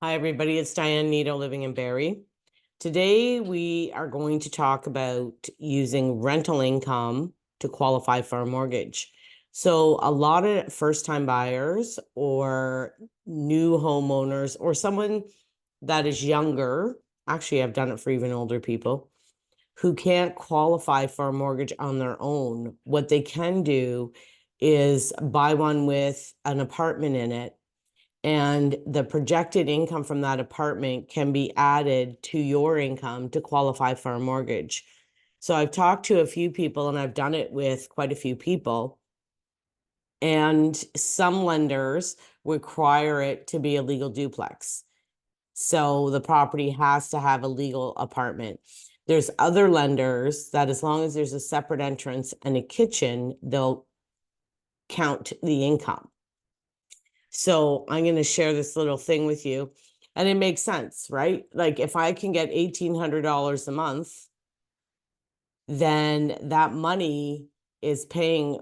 Hi, everybody. It's Diane Neto living in Barrie. Today, we are going to talk about using rental income to qualify for a mortgage. So a lot of first-time buyers or new homeowners or someone that is younger, actually, I've done it for even older people, who can't qualify for a mortgage on their own. What they can do is buy one with an apartment in it, and the projected income from that apartment can be added to your income to qualify for a mortgage. So I've talked to a few people, and I've done it with quite a few people. And some lenders require it to be a legal duplex. So the property has to have a legal apartment. There's other lenders that, as long as there's a separate entrance and a kitchen, they'll count the income. So I'm going to share this little thing with you, and it makes sense, right? Like, if I can get $1,800 a month, then that money is paying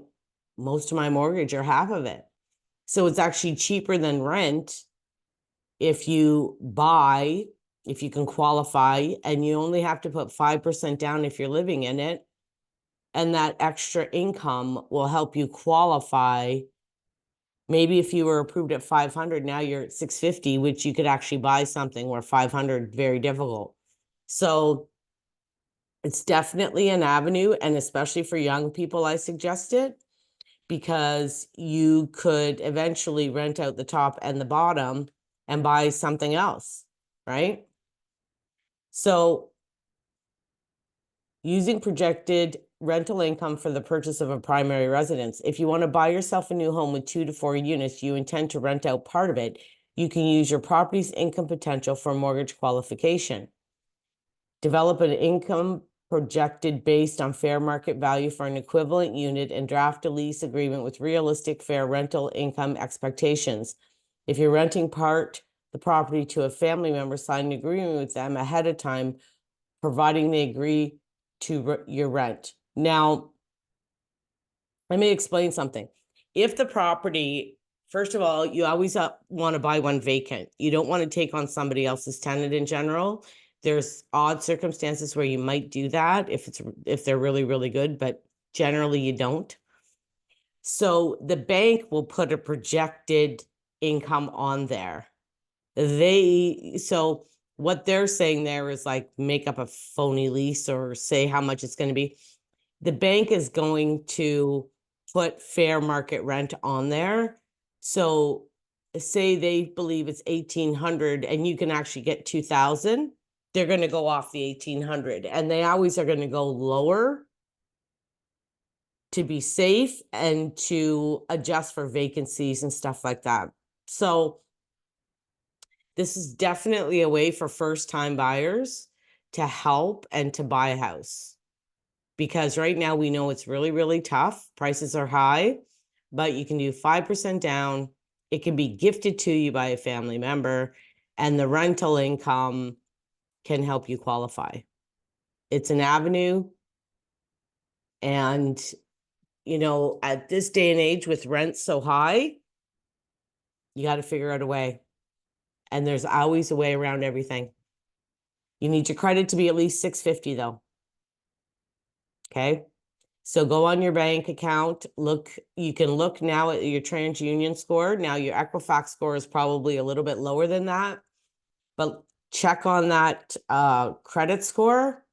most of my mortgage or half of it. So it's actually cheaper than rent if you buy, if you can qualify, and you only have to put 5% down if you're living in it. And that extra income will help you qualify. Maybe if you were approved at 500, now you're at 650, which you could actually buy something, where 500, very difficult. So it's definitely an avenue, and especially for young people, I suggest it, because you could eventually rent out the top and the bottom and buy something else, right? So using projected rental income for the purchase of a primary residence. If you want to buy yourself a new home with 2 to 4 units, you intend to rent out part of it, you can use your property's income potential for mortgage qualification. Develop an income projected based on fair market value for an equivalent unit and draft a lease agreement with realistic fair rental income expectations. If you're renting the property to a family member, sign an agreement with them ahead of time, providing they agree to your rent. Now, let me explain something. If the property, first of all, you always want to buy one vacant. You don't want to take on somebody else's tenant in general. There's odd circumstances where you might do that if they're really, really good, but generally you don't. So the bank will put a projected income on there. So what they're saying there is, like, make up a phony lease or say how much it's going to be. The bank is going to put fair market rent on there. So say they believe it's 1,800 and you can actually get 2,000, they're going to go off the 1,800, and they always are going to go lower to be safe and to adjust for vacancies and stuff like that. So this is definitely a way for first-time buyers to help and to buy a house. Because right now we know it's really, really tough. Prices are high, but you can do 5% down. It can be gifted to you by a family member, and the rental income can help you qualify. It's an avenue. And, at this day and age with rents so high, you got to figure out a way. And there's always a way around everything. You need your credit to be at least 650 though. Okay. So go on your bank account, you can look now at your TransUnion score. Now your Equifax score is probably a little bit lower than that, but check on that credit score.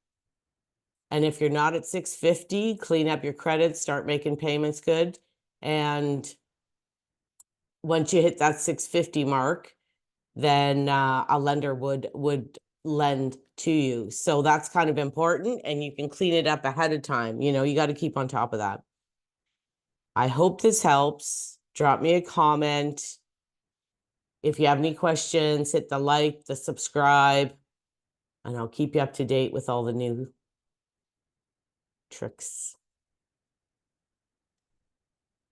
And if you're not at 650, clean up your credit, start making payments good. And once you hit that 650 mark, then a lender would lend to you. So that's kind of important, and you can clean it up ahead of time. You got to keep on top of that. I hope this helps. Drop me a comment. If you have any questions, hit the like, the subscribe, and I'll keep you up to date with all the new tricks.